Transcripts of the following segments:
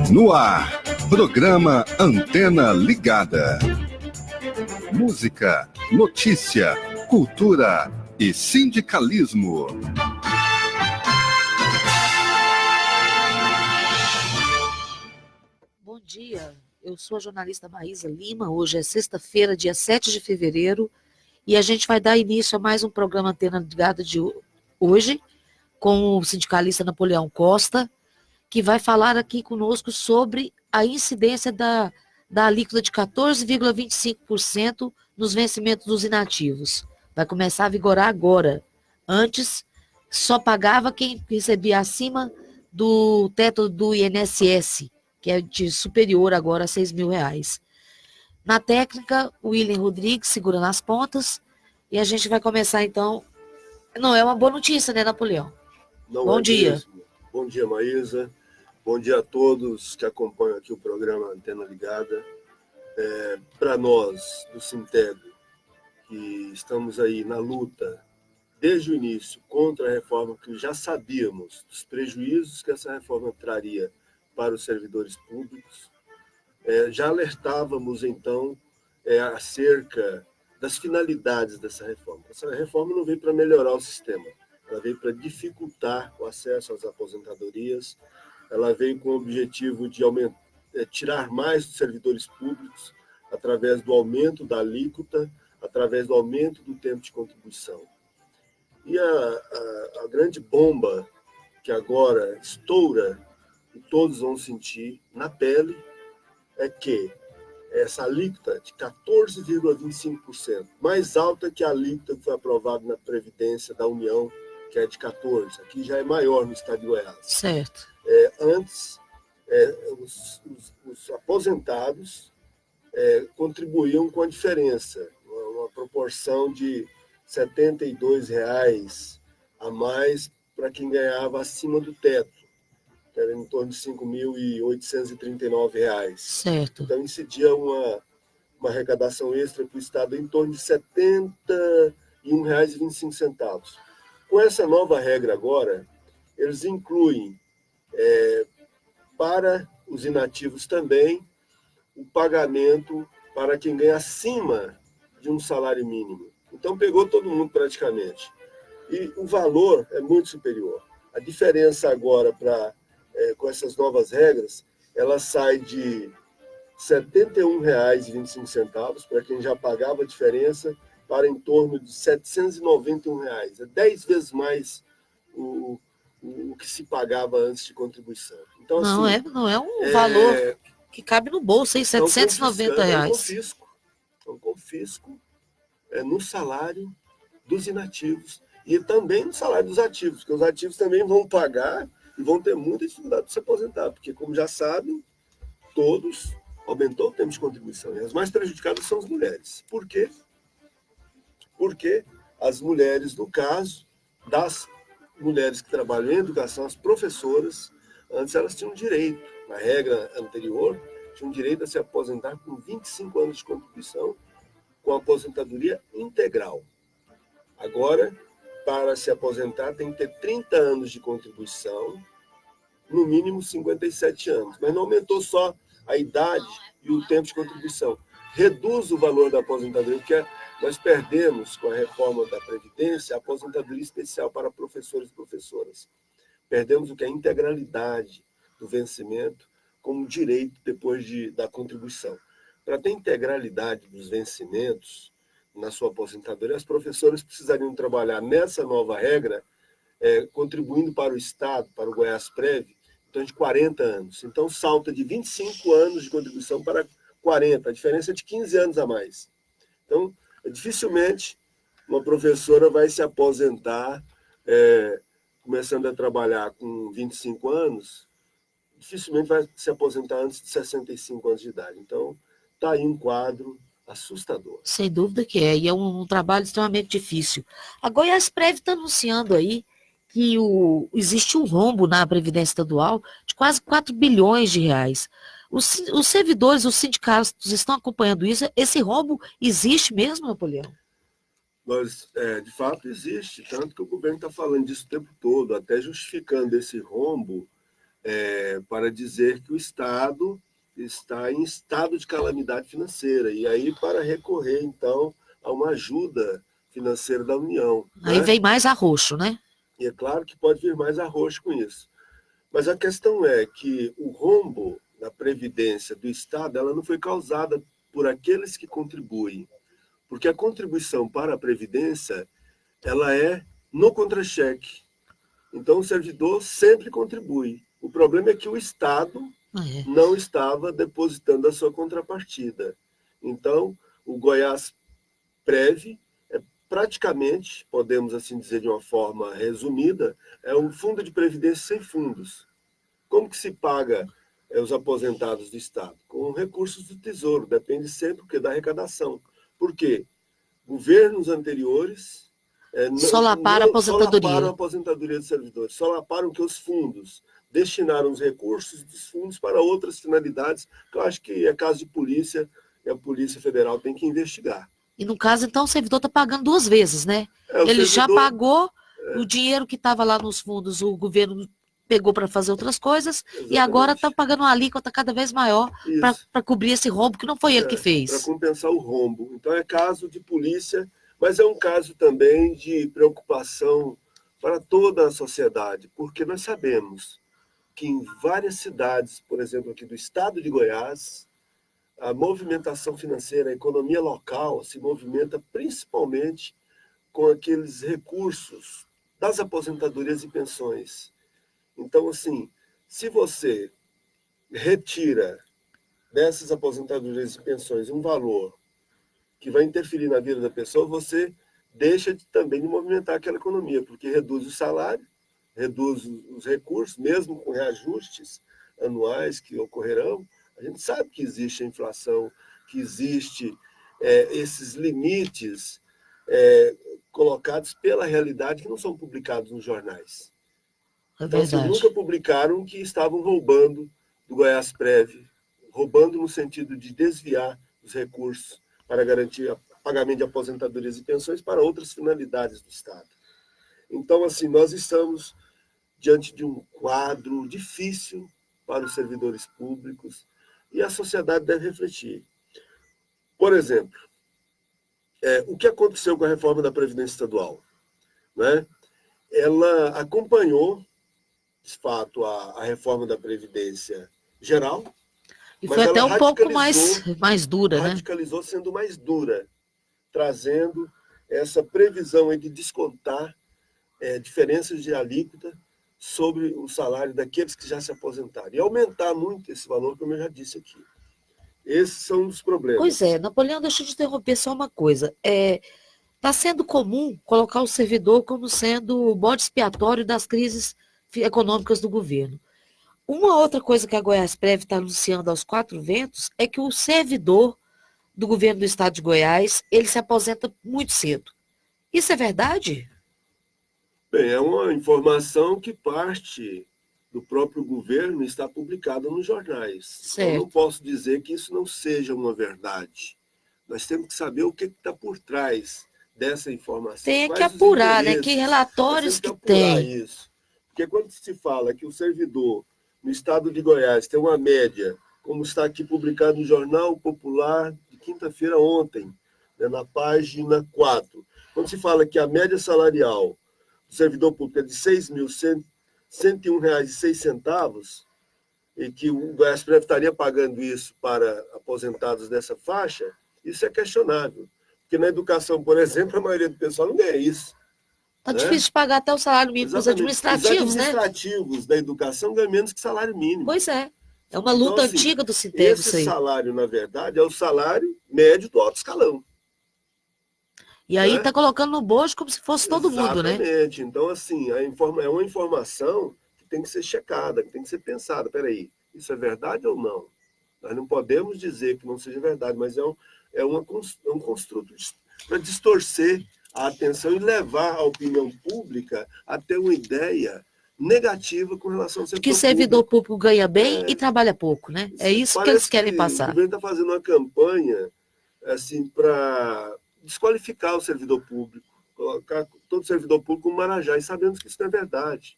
No ar, programa Antena Ligada. Música, notícia, cultura e sindicalismo. Bom dia, eu sou a jornalista Maísa Lima. Hoje é sexta-feira, dia 7 de fevereiro, e a gente vai dar início a mais um programa Antena Ligada de hoje, com o sindicalista Napoleão Costa, que vai falar aqui conosco sobre a incidência da alíquota de 14,25% nos vencimentos dos inativos. Vai começar a vigorar agora. Antes, só pagava quem recebia acima do teto do INSS, que é de superior agora a R$6.000. Na técnica, o William Rodrigues segura nas pontas, e a gente vai começar então. Não é uma boa notícia, né, Napoleão? Não Bom é dia. Mesmo. Bom dia, Maísa. Bom dia a todos que acompanham aqui o programa Antena Ligada. Para nós, do Sintego, que estamos aí na luta desde o início contra a reforma, que já sabíamos dos prejuízos que essa reforma traria para os servidores públicos, já alertávamos, então, acerca das finalidades dessa reforma. Essa reforma não veio para melhorar o sistema, ela veio para dificultar o acesso às aposentadorias, ela veio com o objetivo de tirar mais dos servidores públicos através do aumento da alíquota, através do aumento do tempo de contribuição. E a grande bomba que agora estoura e todos vão sentir na pele é que essa alíquota de 14,25%, mais alta que a alíquota que foi aprovada na Previdência da União, que é de 14%, aqui já é maior no estado de Goiás. Certo. Antes, os aposentados contribuíam com a diferença, uma proporção de R$ 72 a mais para quem ganhava acima do teto, que era em torno de R$ 5.839. Certo. Então, incidia uma arrecadação extra para o Estado em torno de R$ 71,25. Com essa nova regra agora, eles incluem para os inativos também o pagamento para quem ganha acima de um salário mínimo. Então, pegou todo mundo praticamente. E o valor é muito superior. A diferença agora, com essas novas regras, ela sai de R$ 71,25 para quem já pagava a diferença, para em torno de R$ 791. É 10 vezes mais o que se pagava antes de contribuição. Então, Não, assim, não é um valor que cabe no bolso, hein? R$ 790. É um confisco no salário dos inativos e também no salário dos ativos, porque os ativos também vão pagar e vão ter muita dificuldade de se aposentar, porque, como já sabem, todos aumentou o tempo de contribuição. E as mais prejudicadas são as mulheres. Por quê? Porque as mulheres, no caso das mulheres que trabalham em educação, as professoras, antes elas tinham direito, na regra anterior, tinham direito a se aposentar com 25 anos de contribuição, com aposentadoria integral. Agora, para se aposentar, tem que ter 30 anos de contribuição, no mínimo 57 anos, mas não aumentou só a idade e o tempo de contribuição. Reduz o valor da aposentadoria, porque nós perdemos, com a reforma da Previdência, a aposentadoria especial para professores e professoras. Perdemos o que é a integralidade do vencimento como direito depois da contribuição. Para ter integralidade dos vencimentos na sua aposentadoria, as professoras precisariam trabalhar nessa nova regra, contribuindo para o Estado, para o Goiásprev, então de 40 anos. Então, salta de 25 anos de contribuição para 40, a diferença é de 15 anos a mais. Então, dificilmente uma professora vai se aposentar começando a trabalhar com 25 anos, dificilmente vai se aposentar antes de 65 anos de idade. Então, está aí um quadro assustador. Sem dúvida que é, e é um trabalho extremamente difícil. A Goiásprev está anunciando aí que existe um rombo na Previdência Estadual de quase 4 bilhões de reais. Os servidores, os sindicatos estão acompanhando isso? Esse rombo existe mesmo, Napoleão? De fato, existe, tanto que o governo está falando disso o tempo todo, até justificando esse rombo para dizer que o Estado está em estado de calamidade financeira, e aí para recorrer, então, a uma ajuda financeira da União. Aí vem mais arroxo, né? E é claro que pode vir mais arroxo com isso. Mas a questão é que o rombo na Previdência do Estado, ela não foi causada por aqueles que contribuem, porque a contribuição para a Previdência, ela é no contra-cheque. Então, o servidor sempre contribui. O problema é que o Estado não estava depositando a sua contrapartida. Então, o Goiásprev praticamente, podemos assim dizer de uma forma resumida, é um fundo de previdência sem fundos. Como que se paga os aposentados do Estado? Com recursos do Tesouro, depende sempre da arrecadação. Por quê? Governos anteriores solaparam a aposentadoria dos servidores, solaparam que os fundos destinaram os recursos dos fundos para outras finalidades, que eu acho que é caso de polícia, e a Polícia Federal tem que investigar. E no caso, então, o servidor está pagando 2 vezes, né? Ele já pagou o dinheiro que estava lá nos fundos, o governo pegou para fazer outras coisas. Exatamente. E agora está pagando uma alíquota cada vez maior para cobrir esse rombo, que não foi ele que fez. Para compensar o rombo. Então é caso de polícia, mas é um caso também de preocupação para toda a sociedade, porque nós sabemos que em várias cidades, por exemplo, aqui do estado de Goiás, a movimentação financeira, a economia local se movimenta principalmente com aqueles recursos das aposentadorias e pensões. Então, assim, se você retira dessas aposentadorias e pensões um valor que vai interferir na vida da pessoa, você deixa também de movimentar aquela economia, porque reduz o salário, reduz os recursos, mesmo com reajustes anuais que ocorrerão. A gente sabe que existe a inflação, que existe esses limites colocados pela realidade que não são publicados nos jornais. Então, assim, nunca publicaram que estavam roubando do Goiásprev, roubando no sentido de desviar os recursos para garantir o pagamento de aposentadorias e pensões para outras finalidades do Estado. Então, assim, nós estamos diante de um quadro difícil para os servidores públicos, e a sociedade deve refletir. Por exemplo, o que aconteceu com a reforma da Previdência Estadual? Né? Ela acompanhou, de fato, a reforma da Previdência Geral. E foi até um pouco mais dura, né? Radicalizou sendo mais dura, trazendo essa previsão de descontar diferenças de alíquota sobre o salário daqueles que já se aposentaram. E aumentar muito esse valor, como eu já disse aqui. Esses são os problemas. Pois é, Napoleão, deixa eu te interromper só uma coisa. Está sendo comum colocar o servidor como sendo o bode expiatório das crises econômicas do governo. Uma outra coisa que a Goiásprev está anunciando aos 4 ventos é que o servidor do governo do estado de Goiás, ele se aposenta muito cedo. Isso é verdade? Bem, é uma informação que parte do próprio governo e está publicada nos jornais. Certo. Eu não posso dizer que isso não seja uma verdade. Nós temos que saber o que está por trás dessa informação. Tem que apurar, né? Que relatórios que tem. Isso. Porque quando se fala que o servidor no estado de Goiás tem uma média, como está aqui publicado no Jornal Popular de quinta-feira ontem, né, na página 4. Quando se fala que a média salarial do servidor público é de R$ 6.101,06, e que o Goiás-Prev estaria pagando isso para aposentados dessa faixa, isso é questionável. Porque na educação, por exemplo, a maioria do pessoal não ganha isso. Tá difícil de pagar até o salário mínimo para os administrativos, né? Os administrativos da educação ganham menos que salário mínimo. Pois é. É uma luta então, assim, antiga do Sintego. Esse salário, na verdade, é o salário médio do alto escalão. E aí está colocando no bojo como se fosse todo mundo, né? Exatamente. Então, assim, é uma informação que tem que ser checada, que tem que ser pensada. Peraí, isso é verdade ou não? Nós não podemos dizer que não seja verdade, mas é um construto para distorcer a atenção e levar a opinião pública a ter uma ideia negativa com relação ao setor público. Que servidor público ganha bem e trabalha pouco, né? É isso que eles querem passar. O governo está fazendo uma campanha assim, para desqualificar o servidor público, colocar todo servidor público como marajá, e sabemos que isso não é verdade.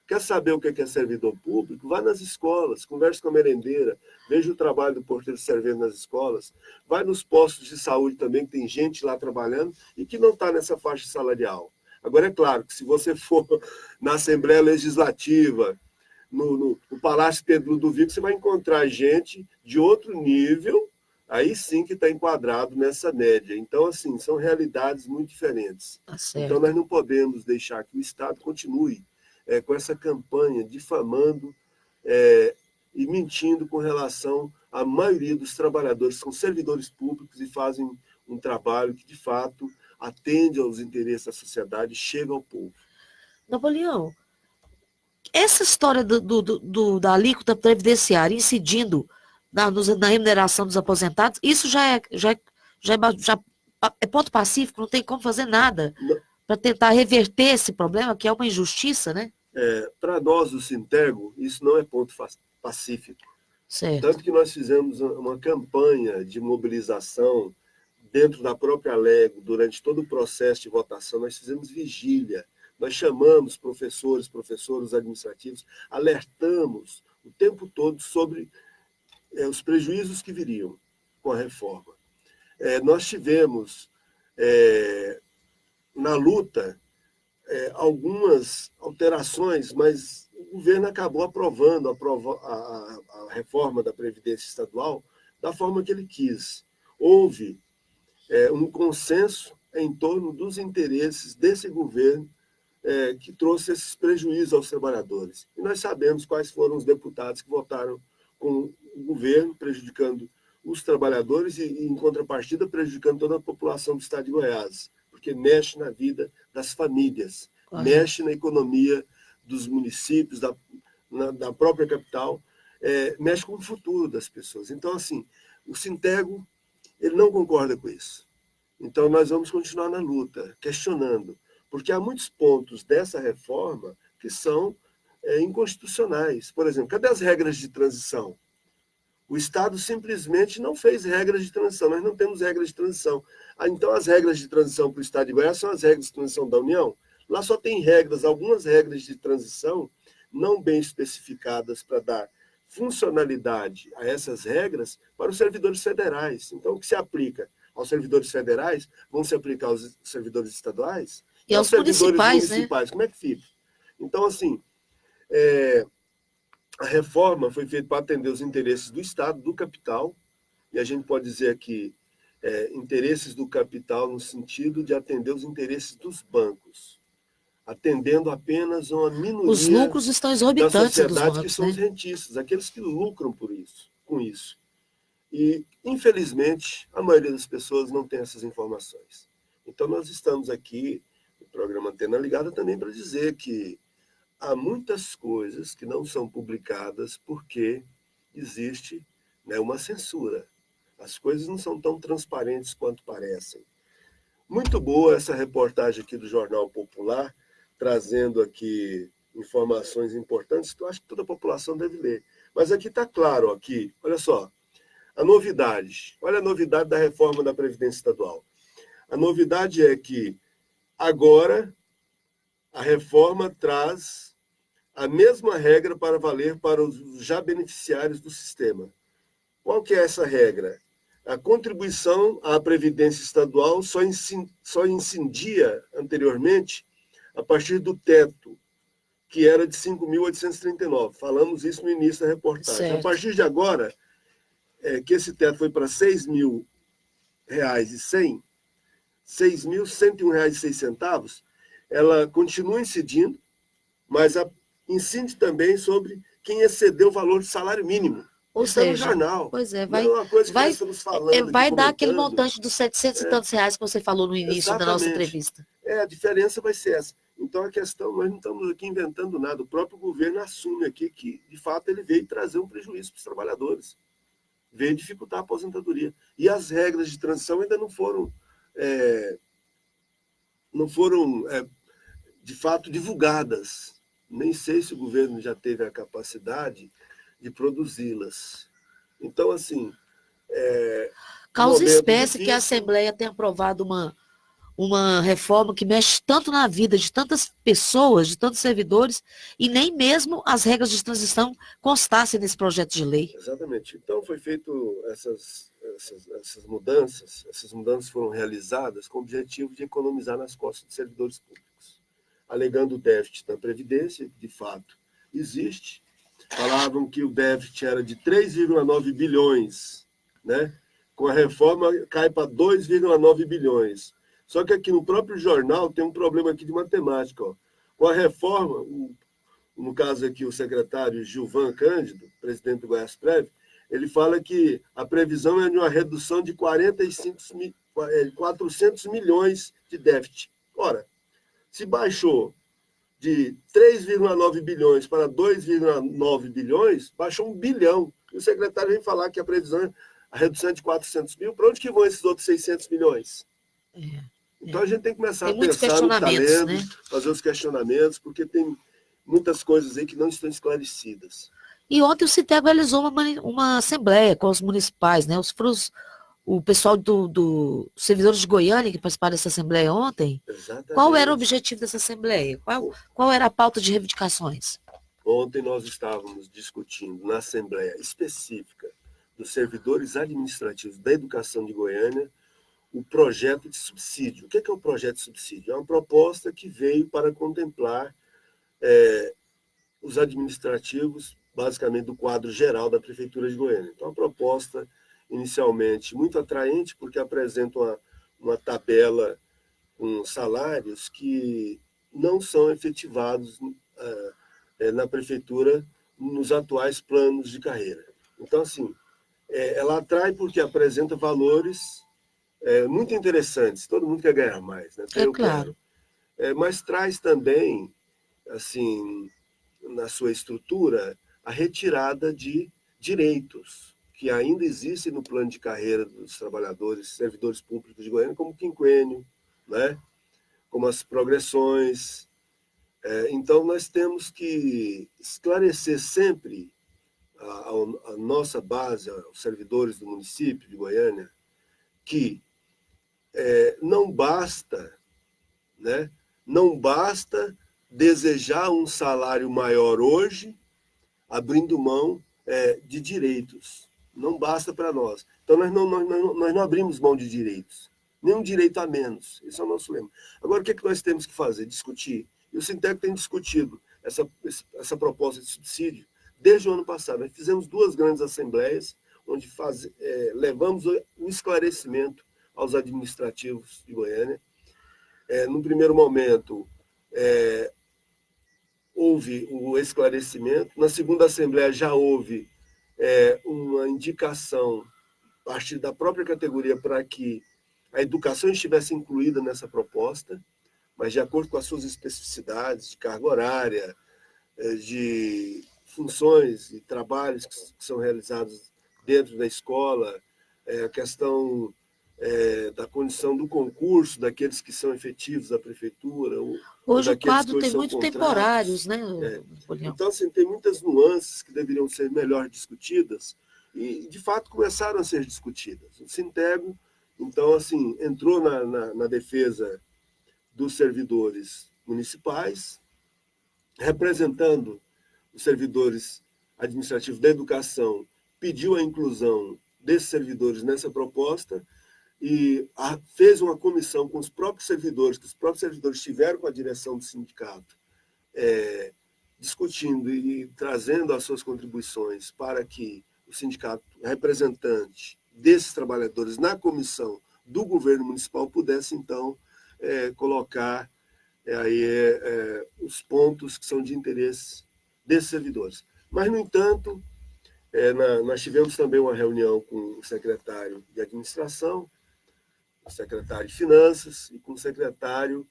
Quer saber o que é servidor público? Vá nas escolas, converse com a merendeira, veja o trabalho do porteiro servente nas escolas, vai nos postos de saúde também, que tem gente lá trabalhando e que não está nessa faixa salarial. Agora, é claro que se você for na Assembleia Legislativa, no Palácio Pedro Ludovico, você vai encontrar gente de outro nível, aí sim que está enquadrado nessa média. Então, assim, são realidades muito diferentes. Tá certo. Então, nós não podemos deixar que o Estado continue com essa campanha difamando e mentindo com relação à maioria dos trabalhadores, que são servidores públicos e fazem um trabalho que, de fato, atende aos interesses da sociedade e chega ao povo. Napoleão, essa história da alíquota previdenciária incidindo na remuneração dos aposentados, isso já é ponto pacífico, não tem como fazer nada para tentar reverter esse problema, que é uma injustiça, né? Para nós, do Sintego, isso não é ponto pacífico. Certo. Tanto que nós fizemos uma campanha de mobilização dentro da própria Lego, durante todo o processo de votação, nós fizemos vigília. Nós chamamos professores administrativos, alertamos o tempo todo sobre os prejuízos que viriam com a reforma. Nós tivemos, na luta, algumas alterações, mas o governo acabou aprovando a reforma da Previdência Estadual da forma que ele quis. Houve um consenso em torno dos interesses desse governo que trouxe esses prejuízos aos trabalhadores. E nós sabemos quais foram os deputados que votaram com o governo, prejudicando os trabalhadores e, em contrapartida, prejudicando toda a população do estado de Goiás, porque mexe na vida das famílias, mexe na economia dos municípios, da própria capital, mexe com o futuro das pessoas. Então, assim, o Sintego, ele não concorda com isso. Então, nós vamos continuar na luta, questionando, porque há muitos pontos dessa reforma que são inconstitucionais. Por exemplo, cadê as regras de transição? O Estado simplesmente não fez regras de transição, nós não temos regras de transição. Então, as regras de transição para o Estado de Goiás são as regras de transição da União. Lá só tem algumas regras de transição não bem especificadas para dar funcionalidade a essas regras para os servidores federais. Então, o que se aplica aos servidores federais vão se aplicar aos servidores estaduais e aos servidores municipais, né? Como é que fica? Então, assim, a reforma foi feita para atender os interesses do Estado, do capital, e a gente pode dizer aqui interesses do capital no sentido de atender os interesses dos bancos, atendendo apenas uma minoria os lucros estão exorbitantes da sociedade, dos bancos, que são os rentistas, aqueles que lucram com isso. E, infelizmente, a maioria das pessoas não tem essas informações. Então, nós estamos aqui, no programa Antena Ligada, também para dizer que há muitas coisas que não são publicadas porque existe uma censura. As coisas não são tão transparentes quanto parecem. Muito boa essa reportagem aqui do Jornal Popular, trazendo aqui informações importantes que eu acho que toda a população deve ler. Mas aqui está claro, aqui, olha só, olha a novidade da reforma da Previdência Estadual. A novidade é que agora a reforma traz a mesma regra para valer para os já beneficiários do sistema. Qual que é essa regra? A contribuição à Previdência Estadual só incidia anteriormente a partir do teto, que era de 5.839. Falamos isso no início da reportagem. Certo. A partir de agora, que esse teto foi para R$ 6.100, R$ 6.101,06, ela continua incidindo, mas incide também sobre quem excedeu o valor de salário mínimo. Ou Isso é no seja, jornal. pois é, Não é uma coisa que nós estamos falando, vai dar aquele comentando. montante dos 700 e tantos reais que você falou no início da nossa entrevista. A diferença vai ser essa. Então, a questão, nós não estamos aqui inventando nada. O próprio governo assume aqui que, de fato, ele veio trazer um prejuízo para os trabalhadores. Veio dificultar a aposentadoria. E as regras de transição ainda não foram, de fato, divulgadas. Nem sei se o governo já teve a capacidade de produzi-las. Então, assim... Causa espécie que a Assembleia tenha aprovado uma reforma que mexe tanto na vida de tantas pessoas, de tantos servidores, e nem mesmo as regras de transição constassem nesse projeto de lei. Exatamente. Então, foi feito essas mudanças. Essas mudanças foram realizadas com o objetivo de economizar nas costas dos servidores públicos, alegando o déficit da Previdência, que de fato existe. Falavam que o déficit era de 3,9 bilhões, né? Com a reforma cai para 2,9 bilhões. Só que aqui no próprio jornal tem um problema aqui de matemática. Ó. Com a reforma, no caso aqui o secretário Gilvan Cândido, presidente do Goiásprev, ele fala que a previsão é de uma redução de 400 milhões de déficit. Ora, se baixou de 3,9 bilhões para 2,9 bilhões, baixou 1 bilhão. E o secretário vem falar que a previsão, a redução é de 400 mil. Para onde que vão esses outros 600 milhões? Então a gente tem que começar a pensar no talento, né? Fazer os questionamentos, porque tem muitas coisas aí que não estão esclarecidas. E ontem o Sintego realizou uma assembleia com os municipais, né? O pessoal do servidores de Goiânia que participaram dessa assembleia ontem. Exatamente. Qual era o objetivo dessa assembleia? Qual era a pauta de reivindicações? Ontem nós estávamos discutindo na assembleia específica dos servidores administrativos da educação de Goiânia o projeto de subsídio. O que é o projeto de subsídio? É uma proposta que veio para contemplar os administrativos, basicamente do quadro geral da Prefeitura de Goiânia. Então, a proposta, inicialmente, muito atraente, porque apresenta uma tabela com salários que não são efetivados na Prefeitura nos atuais planos de carreira. Então, assim, ela atrai porque apresenta valores muito interessantes. Todo mundo quer ganhar mais, né? Claro. Mas traz também, assim, na sua estrutura, a retirada de direitos que ainda existem no plano de carreira dos trabalhadores, servidores públicos de Goiânia, como o quinquênio, né? Como as progressões. Então, nós temos que esclarecer sempre a nossa base, aos servidores do município de Goiânia, que não basta, né? Não basta desejar um salário maior hoje, abrindo mão de direitos. Não basta para nós. Então, nós não abrimos mão de direitos. Nenhum direito a menos. Esse é o nosso lema. Agora, o que nós temos que fazer? Discutir. E o Sintego tem discutido essa proposta de subsídio desde o ano passado. Nós fizemos 2 grandes assembleias, onde levamos o esclarecimento aos administrativos de Goiânia. No primeiro momento, houve o esclarecimento. Na segunda assembleia já houve uma indicação a partir da própria categoria para que a educação estivesse incluída nessa proposta, mas de acordo com as suas especificidades de carga horária, de funções e trabalhos que são realizados dentro da escola, a questão da condição do concurso, daqueles que são efetivos da prefeitura. Hoje o quadro tem muitos temporários, né? Então, assim, tem muitas nuances que deveriam ser melhor discutidas e, de fato, começaram a ser discutidas. O Sintego, então, assim, entrou na defesa dos servidores municipais, representando os servidores administrativos da educação, pediu a inclusão desses servidores nessa proposta e fez uma comissão com os próprios servidores, que os próprios servidores estiveram com a direção do sindicato, discutindo e trazendo as suas contribuições para que o sindicato representante desses trabalhadores na comissão do governo municipal pudesse, então, colocar os pontos que são de interesse desses servidores. Mas, no entanto, nós tivemos também uma reunião com o secretário de administração, o secretário de finanças e com o secretário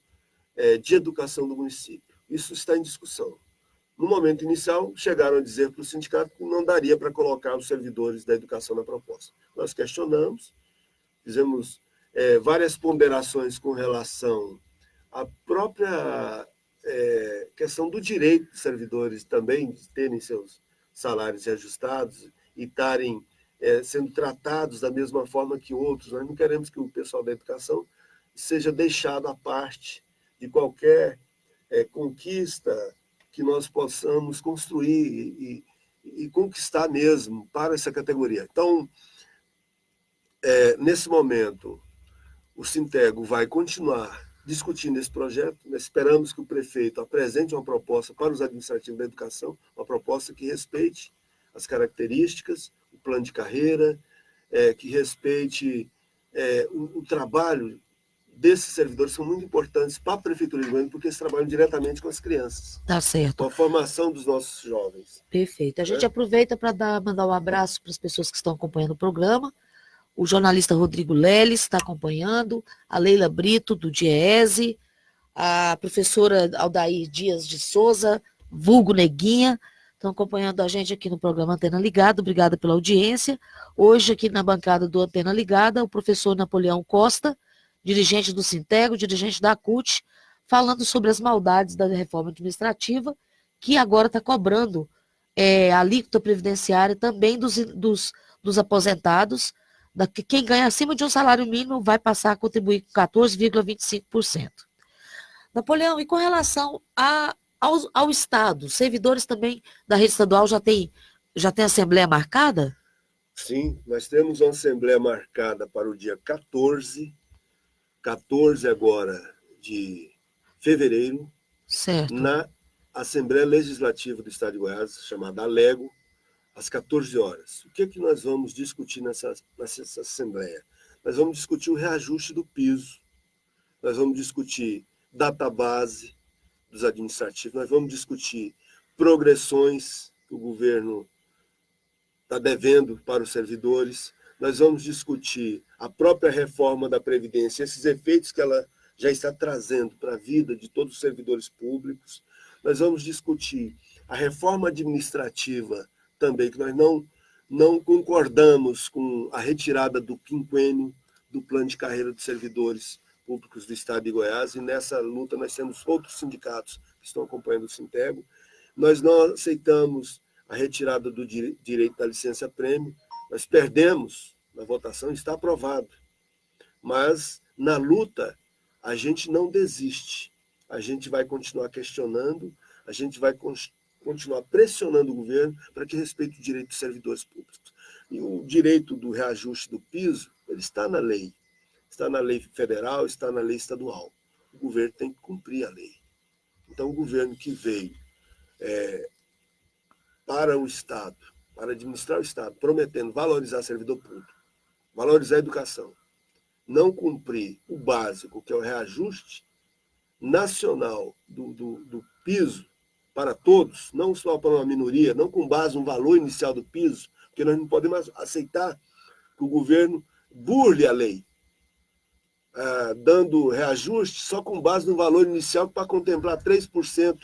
de educação do município. Isso está em discussão. No momento inicial, chegaram a dizer para o sindicato que não daria para colocar os servidores da educação na proposta. Nós questionamos, fizemos várias ponderações com relação à própria questão do direito dos servidores também de terem seus salários reajustados e estarem sendo tratados da mesma forma que outros. Nós não queremos que o pessoal da educação seja deixado à parte de qualquer conquista que nós possamos construir e conquistar mesmo para essa categoria. Então, nesse momento, o Sintego vai continuar discutindo esse projeto. Nós esperamos que o prefeito apresente uma proposta para os administrativos da educação, uma proposta que respeite as características, o plano de carreira, que respeite o trabalho desses servidores, são muito importantes para a Prefeitura de Goiânia, porque eles trabalham diretamente com as crianças. Tá certo. Com a formação dos nossos jovens. Perfeito. A gente aproveita para mandar um abraço para as pessoas que estão acompanhando o programa. O jornalista Rodrigo Leles está acompanhando, a Leila Brito, do DIEESE, a professora Aldair Dias de Souza, vulgo Neguinha, estão acompanhando a gente aqui no programa Antena Ligada. Obrigada pela audiência. Hoje, aqui na bancada do Antena Ligada, o professor Napoleão Costa, dirigente do Sintego, dirigente da CUT, falando sobre as maldades da reforma administrativa, que agora está cobrando a alíquota previdenciária também dos aposentados. Quem ganha acima de um salário mínimo vai passar a contribuir com 14,25%. Napoleão, e com relação ao Estado, os servidores também da rede estadual já tem assembleia marcada? Sim, nós temos uma assembleia marcada para o dia 14 agora de fevereiro, Certo. na Assembleia Legislativa do Estado de Goiás, chamada Alego, às 14 horas. O que nós vamos discutir nessa Assembleia? Nós vamos discutir o reajuste do piso, nós vamos discutir database dos administrativos, nós vamos discutir progressões que o governo está devendo para os servidores, nós vamos discutir a própria reforma da Previdência, esses efeitos que ela já está trazendo para a vida de todos os servidores públicos. Nós vamos discutir a reforma administrativa também, que nós não concordamos com a retirada do quinquênio do plano de carreira dos servidores públicos do Estado de Goiás, e nessa luta nós temos outros sindicatos que estão acompanhando o Sintego. Nós não aceitamos a retirada do direito da licença-prêmio. Nós perdemos na votação, está aprovado. Mas, na luta, a gente não desiste. A gente vai continuar questionando, a gente vai continuar pressionando o governo para que respeite o direito dos servidores públicos. E o direito do reajuste do piso, ele está na lei. Está na lei federal, está na lei estadual. O governo tem que cumprir a lei. Então, o governo que veio para o Estado, para administrar o Estado, prometendo valorizar servidor público, valorizar a educação, não cumprir o básico, que é o reajuste nacional do piso para todos, não só para uma minoria, não com base no valor inicial do piso, porque nós não podemos aceitar que o governo burle a lei, dando reajuste só com base no valor inicial para contemplar 3%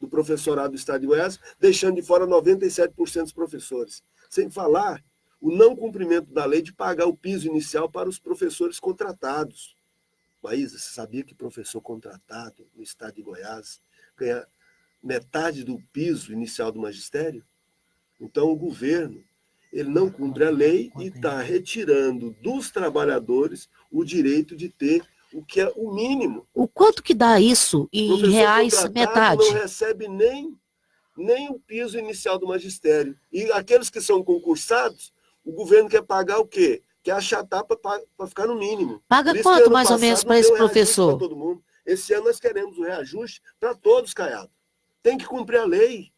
do professorado do Estado de Goiás, deixando de fora 97% dos professores. Sem falar o não cumprimento da lei de pagar o piso inicial para os professores contratados. Maísa, você sabia que professor contratado no Estado de Goiás ganha metade do piso inicial do magistério? Então, o governo ele não cumpre a lei e está retirando dos trabalhadores o direito de ter o que é o mínimo. O quanto que dá isso em Professor reais, contratado metade? não recebe nem o piso inicial do magistério. E aqueles que são concursados, o governo quer pagar o quê? Quer achatar para ficar no mínimo. Paga Por isso que quanto ano mais ou menos passado para deu esse reajuste para professor? todo mundo. Esse ano nós queremos o reajuste para todos, Caiado. Tem que cumprir a lei.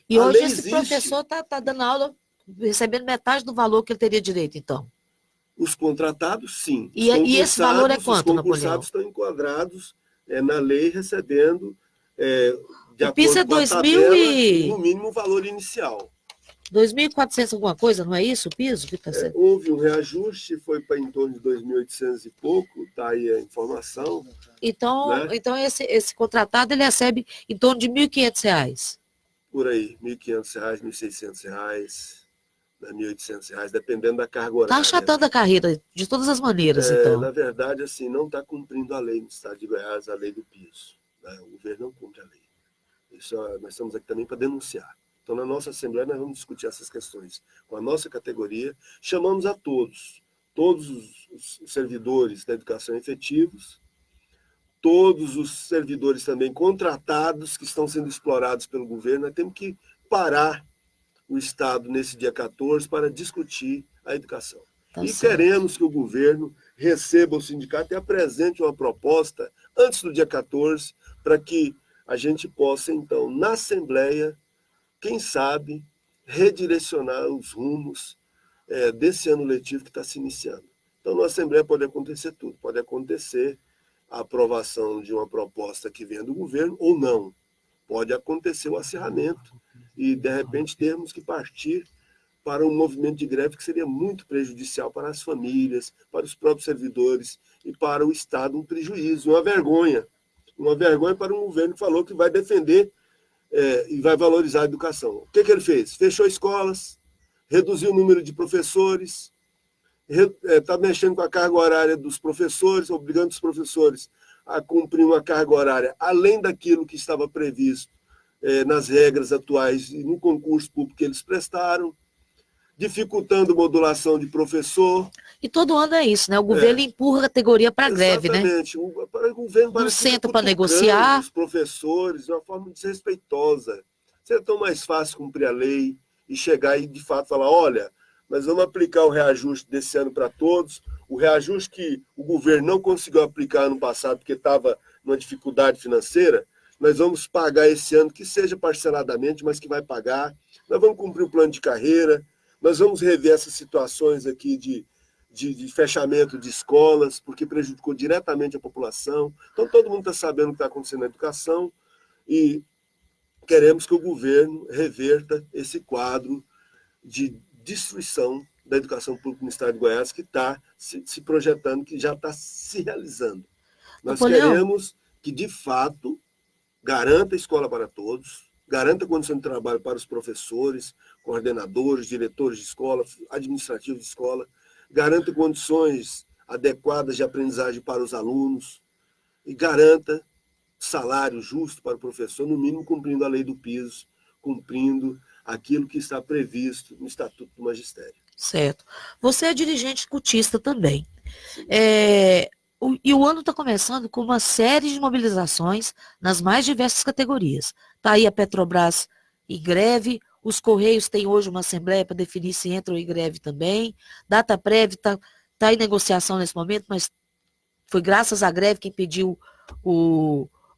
E A hoje lei esse existe. professor está dando aula, recebendo metade do valor que ele teria direito, então. Os contratados, sim. E esse valor é Os quanto, Napoleão? concursados estão enquadrados na lei, recebendo, de O piso é acordo com a 2.000 tabela, e... no mínimo o valor inicial. 2.400 alguma coisa, não é isso o piso? Que tá sendo? Houve um reajuste, foi para em torno de 2.800 e pouco, está aí a informação. Então, Né? então esse contratado ele recebe em torno de R$ 1.500. Por aí, R$ 1.500, R$ 1.600, R$ 1.800, dependendo da carga horária. Está achatando a carreira de todas as maneiras, então. Na verdade, assim, não está cumprindo a lei no estado de Goiás, a lei do piso. Né? O governo não cumpre a lei. Isso, nós estamos aqui também para denunciar. Então, na nossa Assembleia, nós vamos discutir essas questões com a nossa categoria. Chamamos a todos os servidores da educação efetivos, todos os servidores também contratados que estão sendo explorados pelo governo. Nós temos que parar o Estado nesse dia 14 para discutir a educação. Tá e certo. queremos que o governo receba o sindicato e apresente uma proposta antes do dia 14 para que a gente possa, então, na Assembleia, quem sabe, redirecionar os rumos desse ano letivo que está se iniciando. Então, na Assembleia pode acontecer tudo. Pode acontecer a aprovação de uma proposta que venha do governo ou não. Pode acontecer o acirramento e, de repente, termos que partir para um movimento de greve que seria muito prejudicial para as famílias, para os próprios servidores e para o Estado, um prejuízo, uma vergonha. Uma vergonha para um governo que falou que vai defender e vai valorizar a educação. O que ele fez? Fechou escolas, reduziu o número de professores, está mexendo com a carga horária dos professores, obrigando os professores a cumprir uma carga horária além daquilo que estava previsto nas regras atuais e no concurso público que eles prestaram, dificultando modulação de professor. E todo ano é isso, né? O governo empurra a categoria para a greve, né? Exatamente. O governo não senta para negociar. Os professores de uma forma desrespeitosa. Seria tão mais fácil cumprir a lei e chegar e, de fato, falar, olha, nós vamos aplicar o reajuste desse ano para todos, o reajuste que o governo não conseguiu aplicar ano passado porque estava numa dificuldade financeira, nós vamos pagar esse ano, que seja parceladamente, mas que vai pagar. Nós vamos cumprir o plano de carreira, nós vamos rever essas situações aqui de fechamento de escolas, porque prejudicou diretamente a população. Então, todo mundo está sabendo o que está acontecendo na educação e queremos que o governo reverta esse quadro de destruição da educação pública no estado de Goiás, que está se projetando, que já está se realizando. Nós queremos que, de fato, garanta a escola para todos, garanta condição de trabalho para os professores, coordenadores, diretores de escola, administrativos de escola, garanta condições adequadas de aprendizagem para os alunos e garanta salário justo para o professor, no mínimo cumprindo a lei do piso, cumprindo aquilo que está previsto no Estatuto do Magistério. Certo. Você é dirigente cutista também. E o ano está começando com uma série de mobilizações nas mais diversas categorias. Está aí a Petrobras em greve, os Correios têm hoje uma assembleia para definir se entram em greve também. Dataprev está em negociação nesse momento, mas foi graças à greve que impediu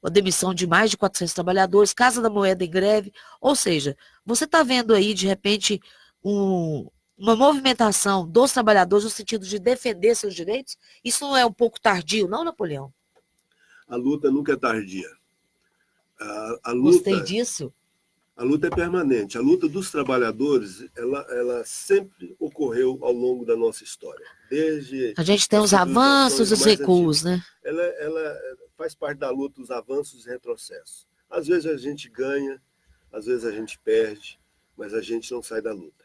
a demissão de mais de 400 trabalhadores, Casa da Moeda em greve. Ou seja, você está vendo aí, de repente, uma movimentação dos trabalhadores no sentido de defender seus direitos? Isso não é um pouco tardio, não, Napoleão? A luta nunca é tardia. Gostei disso. A luta é permanente. A luta dos trabalhadores, ela sempre ocorreu ao longo da nossa história. Desde a gente tem os avanços e os recuos, né? Ela faz parte da luta, os avanços e retrocessos. Às vezes a gente ganha, às vezes a gente perde, mas a gente não sai da luta.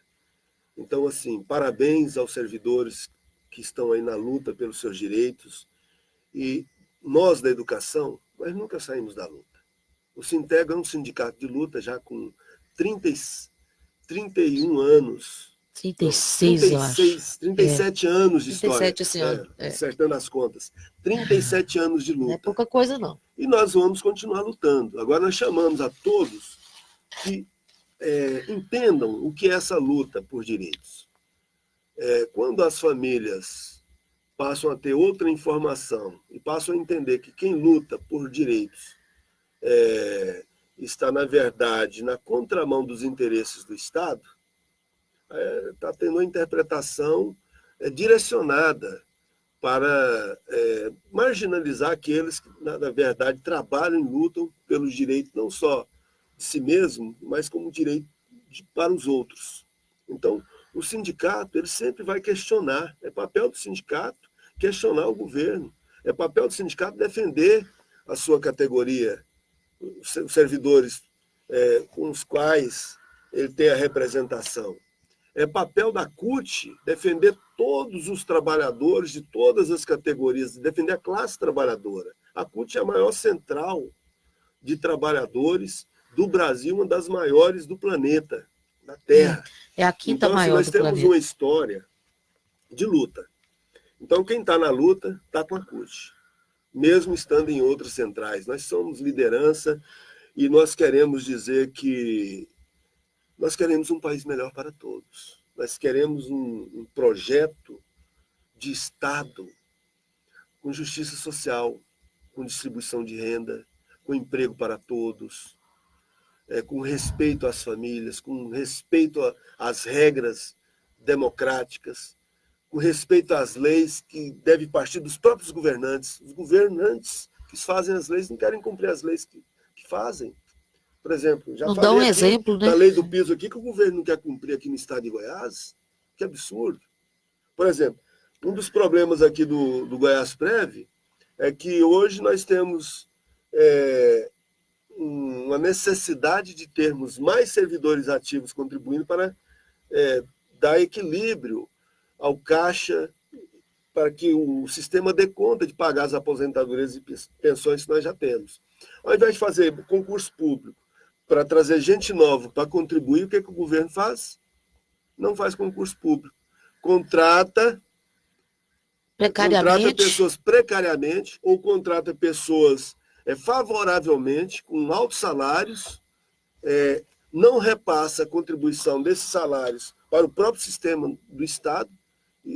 Então, assim, parabéns aos servidores que estão aí na luta pelos seus direitos. E nós, da educação, nós nunca saímos da luta. O Sintego é um sindicato de luta já com 31 anos 36, eu acho. 37 anos de 37 história. esse ano. Acertando as contas. 37 anos de luta. Não é pouca coisa, não. E nós vamos continuar lutando. Agora nós chamamos a todos que entendam o que é essa luta por direitos. Quando as famílias passam a ter outra informação e passam a entender que quem luta por direitos está, na verdade, na contramão dos interesses do Estado, está tendo uma interpretação direcionada para marginalizar aqueles que, na verdade, trabalham e lutam pelos direitos não só de si mesmo, mas como direito para os outros. Então, o sindicato ele sempre vai questionar. É papel do sindicato questionar o governo. É papel do sindicato defender a sua categoria, os servidores com os quais ele tem a representação. É papel da CUT defender todos os trabalhadores de todas as categorias, defender a classe trabalhadora. A CUT é a maior central de trabalhadores do Brasil, uma das maiores do planeta, da Terra. É a quinta então, maior nós do temos planeta. uma história de luta. Então, quem está na luta está com a CUT, mesmo estando em outras centrais. Nós somos liderança e nós queremos dizer que nós queremos um país melhor para todos. Nós queremos um projeto de Estado com justiça social, com distribuição de renda, com emprego para todos, com respeito às famílias, com respeito às regras democráticas, com respeito às leis que devem partir dos próprios governantes. Os governantes que fazem as leis não querem cumprir as leis que fazem. Por exemplo, já falei dá um exemplo, da né? lei do piso aqui, que o governo não quer cumprir aqui no estado de Goiás. Que absurdo. Por exemplo, um dos problemas aqui do Goiásprev é que hoje nós temos uma necessidade de termos mais servidores ativos contribuindo para dar equilíbrio ao caixa, para que o sistema dê conta de pagar as aposentadorias e pensões que nós já temos. Ao invés de fazer concurso público para trazer gente nova para contribuir, o que o governo faz? Não faz concurso público. Contrata pessoas precariamente ou contrata pessoas favoravelmente, com altos salários, não repassa a contribuição desses salários para o próprio sistema do Estado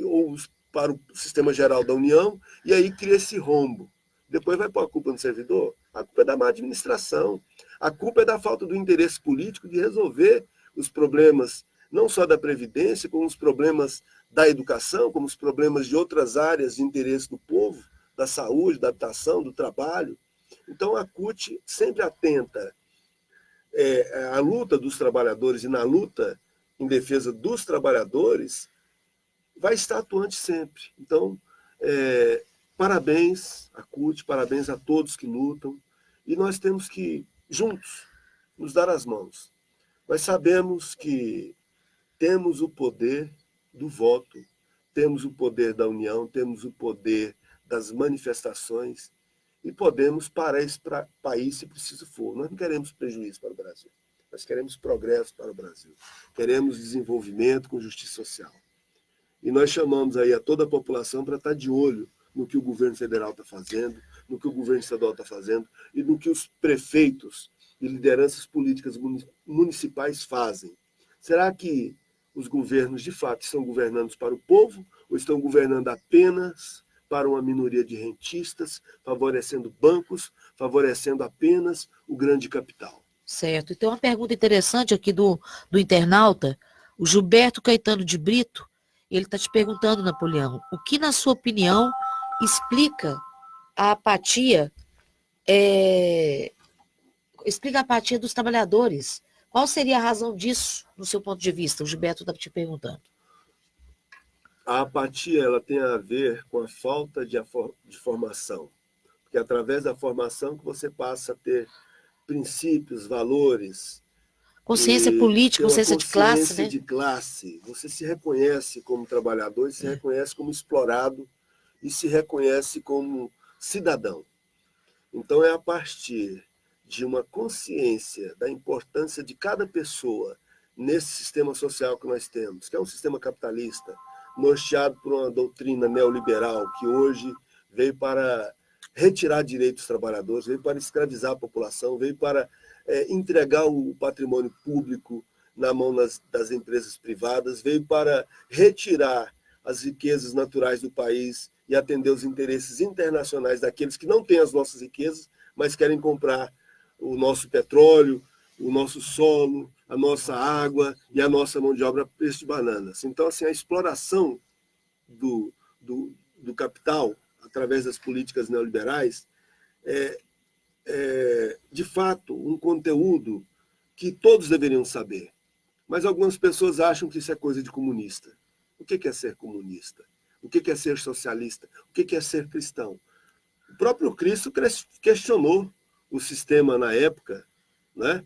ou para o sistema geral da União, e aí cria esse rombo. Depois vai pôr a culpa no servidor? A culpa é da má administração. A culpa é da falta do interesse político de resolver os problemas, não só da Previdência, como os problemas da educação, como os problemas de outras áreas de interesse do povo, da saúde, da habitação, do trabalho. Então, a CUT sempre atenta à luta dos trabalhadores, e na luta em defesa dos trabalhadores, vai estar atuante sempre. Então, parabéns à CUT, parabéns a todos que lutam, e nós temos que, juntos, nos dar as mãos. Nós sabemos que temos o poder do voto, temos o poder da união, temos o poder das manifestações, e podemos parar esse país se preciso for. Nós não queremos prejuízo para o Brasil, nós queremos progresso para o Brasil, queremos desenvolvimento com justiça social. E nós chamamos aí a toda a população para estar de olho no que o governo federal está fazendo, no que o governo estadual está fazendo e no que os prefeitos e lideranças políticas municipais fazem. Será que os governos, de fato, estão governando para o povo ou estão governando apenas para uma minoria de rentistas, favorecendo bancos, favorecendo apenas o grande capital? Certo. E tem uma pergunta interessante aqui do internauta, o Gilberto Caetano de Brito. Ele está te perguntando, Napoleão, o que, na sua opinião, explica a apatia, dos trabalhadores? Qual seria a razão disso, no seu ponto de vista? O Gilberto está te perguntando. A apatia ela tem a ver com a falta de formação. Porque é através da formação que você passa a ter princípios, valores, consciência política, consciência de classe, né? Consciência de classe. Você se reconhece como trabalhador, se reconhece como explorado e se reconhece como cidadão. Então, é a partir de uma consciência da importância de cada pessoa nesse sistema social que nós temos, que é um sistema capitalista, norteado por uma doutrina neoliberal que hoje veio para retirar direitos dos trabalhadores, veio para escravizar a população, veio para entregar o patrimônio público na mão das empresas privadas, veio para retirar as riquezas naturais do país e atender os interesses internacionais daqueles que não têm as nossas riquezas, mas querem comprar o nosso petróleo, o nosso solo, a nossa água e a nossa mão de obra a preço de bananas. Então, assim, a exploração do capital através das políticas neoliberais é, de fato, um conteúdo que todos deveriam saber. Mas algumas pessoas acham que isso é coisa de comunista. O que é ser comunista? O que é ser socialista? O que é ser cristão? O próprio Cristo questionou o sistema na época, né?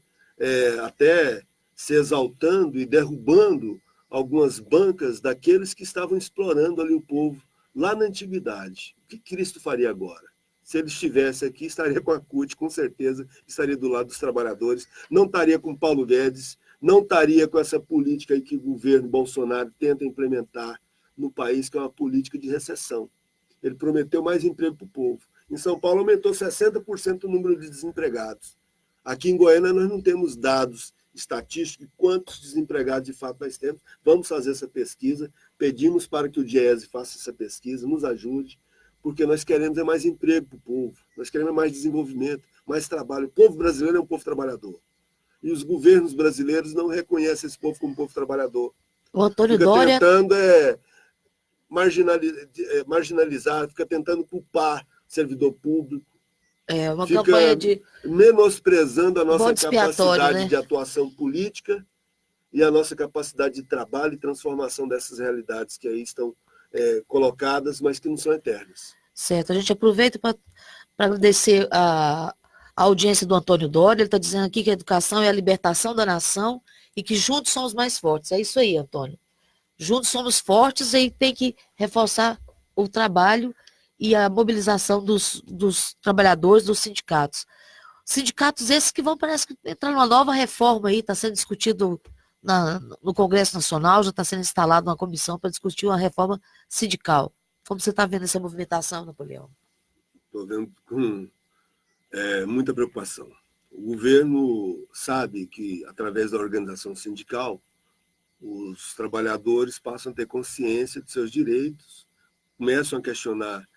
Até se exaltando e derrubando algumas bancas daqueles que estavam explorando ali o povo lá na antiguidade. O que Cristo faria agora? Se ele estivesse aqui, estaria com a CUT, com certeza, estaria do lado dos trabalhadores, não estaria com Paulo Guedes, não estaria com essa política aí que o governo Bolsonaro tenta implementar no país, que é uma política de recessão. Ele prometeu mais emprego para o povo. Em São Paulo aumentou 60% o número de desempregados. Aqui em Goiânia nós não temos dados estatísticos de quantos desempregados de fato nós temos. Vamos fazer essa pesquisa, pedimos para que o DIEESE faça essa pesquisa, nos ajude, porque nós queremos mais emprego para o povo, nós queremos mais desenvolvimento, mais trabalho. O povo brasileiro é um povo trabalhar. E os governos brasileiros não reconhecem esse povo como povo trabalhador. O Antônio fica Dória... tentando marginalizar, fica tentando culpar o servidor público. Uma fica campanha de... menosprezando a nossa capacidade, né, de atuação política e a nossa capacidade de trabalho e transformação dessas realidades que aí estão colocadas, mas que não são eternas. Certo, a gente aproveita para agradecer a audiência do Antônio Dória. Ele está dizendo aqui que a educação é a libertação da nação e que juntos somos mais fortes. É isso aí, Antônio. Juntos somos fortes e tem que reforçar o trabalho e a mobilização dos trabalhadores, dos sindicatos. Sindicatos esses que vão, parece que, entrar numa nova reforma aí, está sendo discutido no Congresso Nacional, já está sendo instalada uma comissão para discutir uma reforma sindical. Como você está vendo essa movimentação, Napoleão? Estou vendo com muita preocupação. O governo sabe que, através da organização sindical, os trabalhadores passam a ter consciência de seus direitos, começam a questionar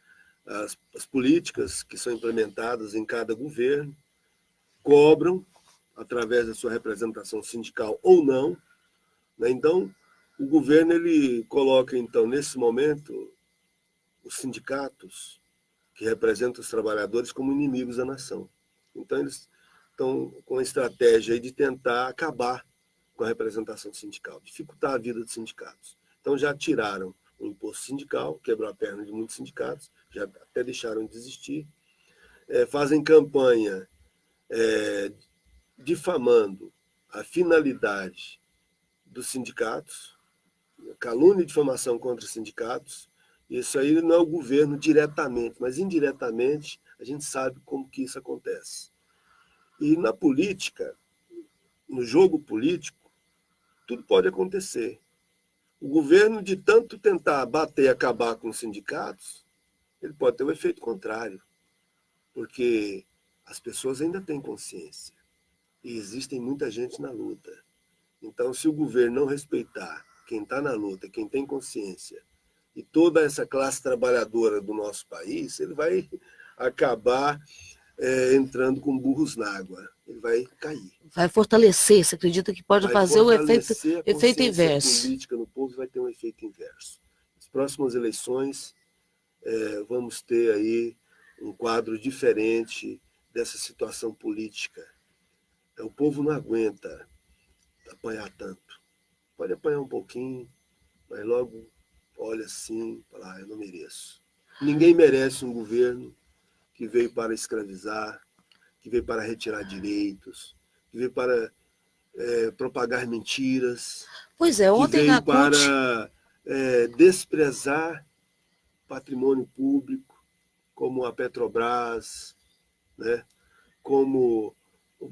as políticas que são implementadas em cada governo, cobram, através da sua representação sindical ou não, né? Então, o governo ele coloca, então, nesse momento, os sindicatos, que representam os trabalhadores, como inimigos da nação. Então, eles estão com a estratégia aí de tentar acabar com a representação sindical, dificultar a vida dos sindicatos. Então, já tiraram o imposto sindical, quebrou a perna de muitos sindicatos, já até deixaram de existir, fazem campanha difamando a finalidade dos sindicatos, calúnia e difamação contra os sindicatos. Isso aí não é o governo diretamente, mas indiretamente a gente sabe como que isso acontece. E na política, no jogo político, tudo pode acontecer. O governo, de tanto tentar bater e acabar com os sindicatos, ele pode ter um efeito contrário, porque as pessoas ainda têm consciência e existem muita gente na luta. Então, se o governo não respeitar quem está na luta, quem tem consciência, e toda essa classe trabalhadora do nosso país, ele vai acabar entrando com burros na água. Ele vai cair. Vai fortalecer, você acredita que pode fazer o efeito inverso? A política no povo vai ter um efeito inverso. Nas próximas eleições, vamos ter aí um quadro diferente dessa situação política. O povo não aguenta apanhar tanto. Pode apanhar um pouquinho, mas logo olha assim, fala, eu não mereço. Ninguém merece um governo que veio para escravizar, que veio para retirar direitos, que veio para propagar mentiras. Pois é, ontem que veio na para desprezar patrimônio público, como a Petrobras, né? Como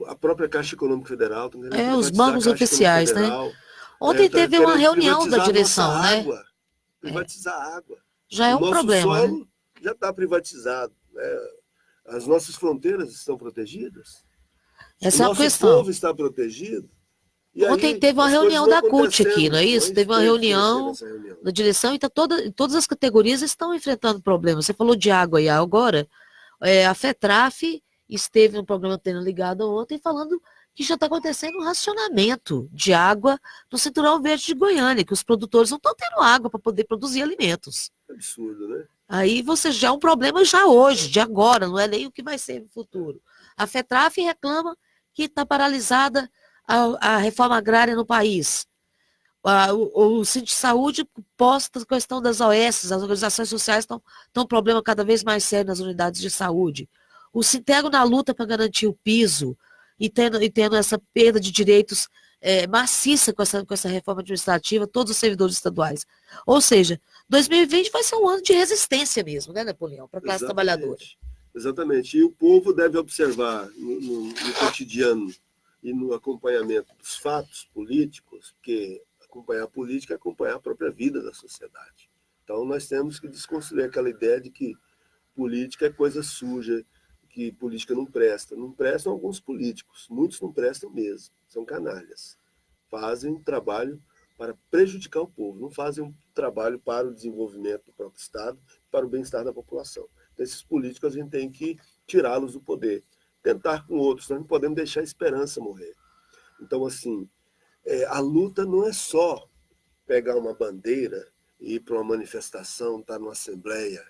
A própria Caixa Econômica Federal está querendo Os privatizar bancos a Caixa oficiais, Econômica né? Federal, Ontem tá teve uma querendo reunião da privatizar a direção, nossa né? água, privatizar a água. Já é O um nosso problema, né? solo já está privatizado, né? As nossas fronteiras estão protegidas, o Essa é uma nosso questão. povo está protegido, e Ontem aí teve uma as coisas reunião vão da CUT aqui, não acontecendo. é isso? Mas Teve uma teve reunião essa reunião. da direção e todas as categorias estão enfrentando problemas. Você falou de água aí agora. A FETRAF esteve no programa Tendo Ligado ontem falando que já está acontecendo um racionamento de água no Cinturão Verde de Goiânia, que os produtores não estão tendo água para poder produzir alimentos. Absurdo, né? Aí você já é um problema já hoje, de agora, não é nem o que vai ser no futuro. A FETRAF reclama que está paralisada a reforma agrária no país. O Centro de Saúde posta a questão das OS, as organizações sociais estão um problema cada vez mais sério nas unidades de saúde. O Sintego na luta para garantir o piso e tendo essa perda de direitos maciça com essa reforma administrativa, todos os servidores estaduais. Ou seja, 2020 vai ser um ano de resistência mesmo, né, Napoleão, para a classe trabalhadora. Exatamente. E o povo deve observar no cotidiano e no acompanhamento dos fatos políticos, porque acompanhar a política é acompanhar a própria vida da sociedade. Então, nós temos que desconstruir aquela ideia de que política é coisa suja, que política não presta. Não prestam alguns políticos, muitos não prestam mesmo, são canalhas. Fazem um trabalho para prejudicar o povo, não fazem um trabalho para o desenvolvimento do próprio Estado, para o bem-estar da população. Então, esses políticos a gente tem que tirá-los do poder, tentar com outros, nós não podemos deixar a esperança morrer. Então, assim, a luta não é só pegar uma bandeira e ir para uma manifestação, estar numa assembleia,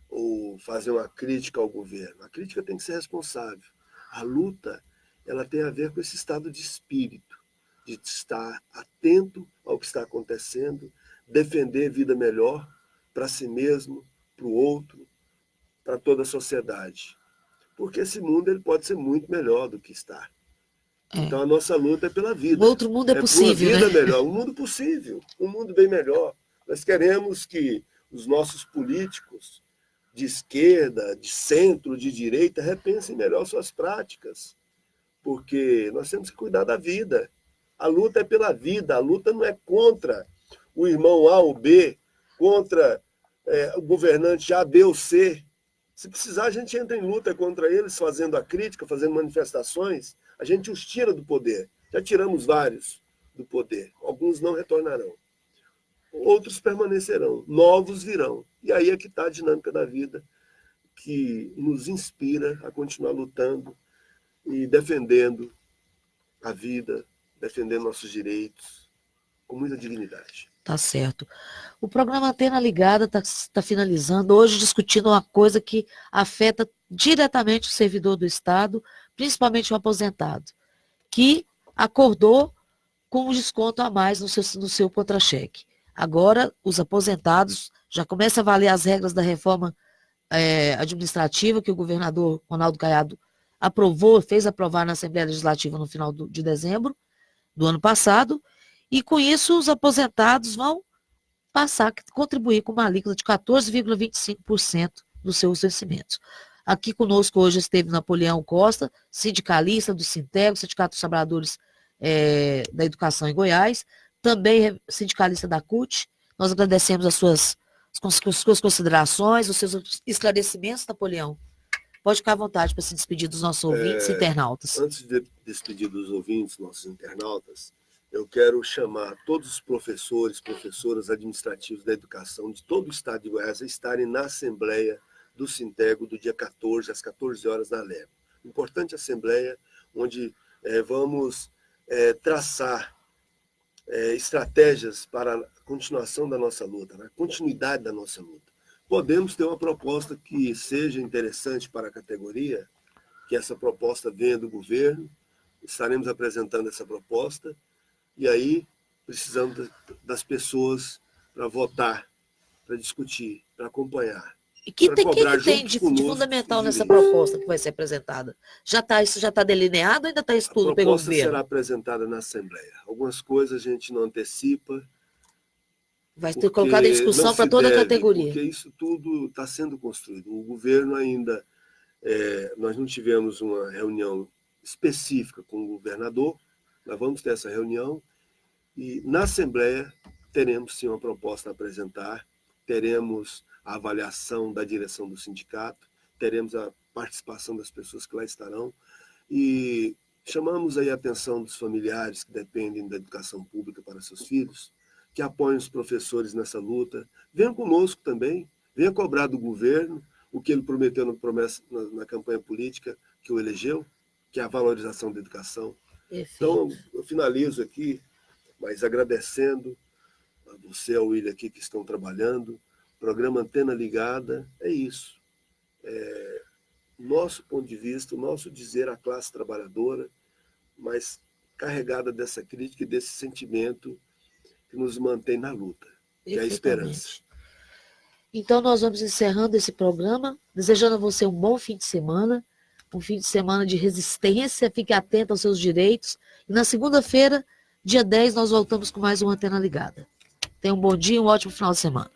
ou fazer uma crítica ao governo. A crítica tem que ser responsável. A luta, ela tem a ver com esse estado de espírito, de estar atento ao que está acontecendo, defender vida melhor para si mesmo, para o outro, para toda a sociedade. Porque esse mundo ele pode ser muito melhor do que está. Então a nossa luta é pela vida. O outro mundo é possível, por uma vida né? melhor, um mundo possível, um mundo bem melhor. Nós queremos que os nossos políticos de esquerda, de centro, de direita, repensem melhor suas práticas, porque nós temos que cuidar da vida. A luta é pela vida, a luta não é contra o irmão A ou B, contra o governante A, B ou C. Se precisar, a gente entra em luta contra eles, fazendo a crítica, fazendo manifestações, a gente os tira do poder. Já tiramos vários do poder, alguns não retornarão. Outros permanecerão, novos virão. E aí é que está a dinâmica da vida, que nos inspira a continuar lutando e defendendo a vida, defendendo nossos direitos, com muita dignidade. Tá certo. O programa Antena Ligada está finalizando, hoje discutindo uma coisa que afeta diretamente o servidor do Estado, principalmente o aposentado, que acordou com um desconto a mais no seu contra-cheque. Agora, os aposentados já começam a valer as regras da reforma administrativa que o governador Ronaldo Caiado fez aprovar na Assembleia Legislativa no final de dezembro do ano passado, e com isso os aposentados vão passar a contribuir com uma alíquota de 14,25% dos seus vencimentos. Aqui conosco hoje esteve Napoleão Costa, sindicalista do Sintego, Sindicato dos Trabalhadores da Educação em Goiás, também sindicalista da CUT. Nós agradecemos as suas considerações, os seus esclarecimentos, Napoleão. Pode ficar à vontade para se despedir dos nossos ouvintes e internautas. Antes de despedir dos ouvintes, nossos internautas, eu quero chamar todos os professores, professoras administrativos da educação de todo o estado de Goiás a estarem na Assembleia do Sintego do dia 14, às 14 horas, na Lego. Importante assembleia, onde vamos traçar estratégias para a continuação da nossa luta, a continuidade da nossa luta. Podemos ter uma proposta que seja interessante para a categoria, que essa proposta venha do governo, estaremos apresentando essa proposta, e aí precisamos das pessoas para votar, para discutir, para acompanhar. E o que tem de fundamental nessa proposta que vai ser apresentada? Isso já está delineado ou ainda está isso tudo pelo governo? A proposta será apresentada na Assembleia. Algumas coisas a gente não antecipa. Vai ter colocado em discussão para toda a categoria. Porque isso tudo está sendo construído. O governo ainda... nós não tivemos uma reunião específica com o governador, nós vamos ter essa reunião e na Assembleia teremos sim uma proposta a apresentar, teremos a avaliação da direção do sindicato, teremos a participação das pessoas que lá estarão e chamamos aí a atenção dos familiares que dependem da educação pública para seus filhos, que apoiem os professores nessa luta, venham conosco também, venha cobrar do governo o que ele prometeu na campanha política que o elegeu, que é a valorização da educação. Perfeito. Então, eu finalizo aqui, mas agradecendo a você, ao William aqui, que estão trabalhando. Programa Antena Ligada, é isso. Nosso ponto de vista, o nosso dizer à classe trabalhadora, mas carregada dessa crítica e desse sentimento que nos mantém na luta, que é a esperança. Então, nós vamos encerrando esse programa, desejando a você um bom fim de semana de resistência, fique atento aos seus direitos. E na segunda-feira, dia 10, nós voltamos com mais uma Antena Ligada. Tenha um bom dia e um ótimo final de semana.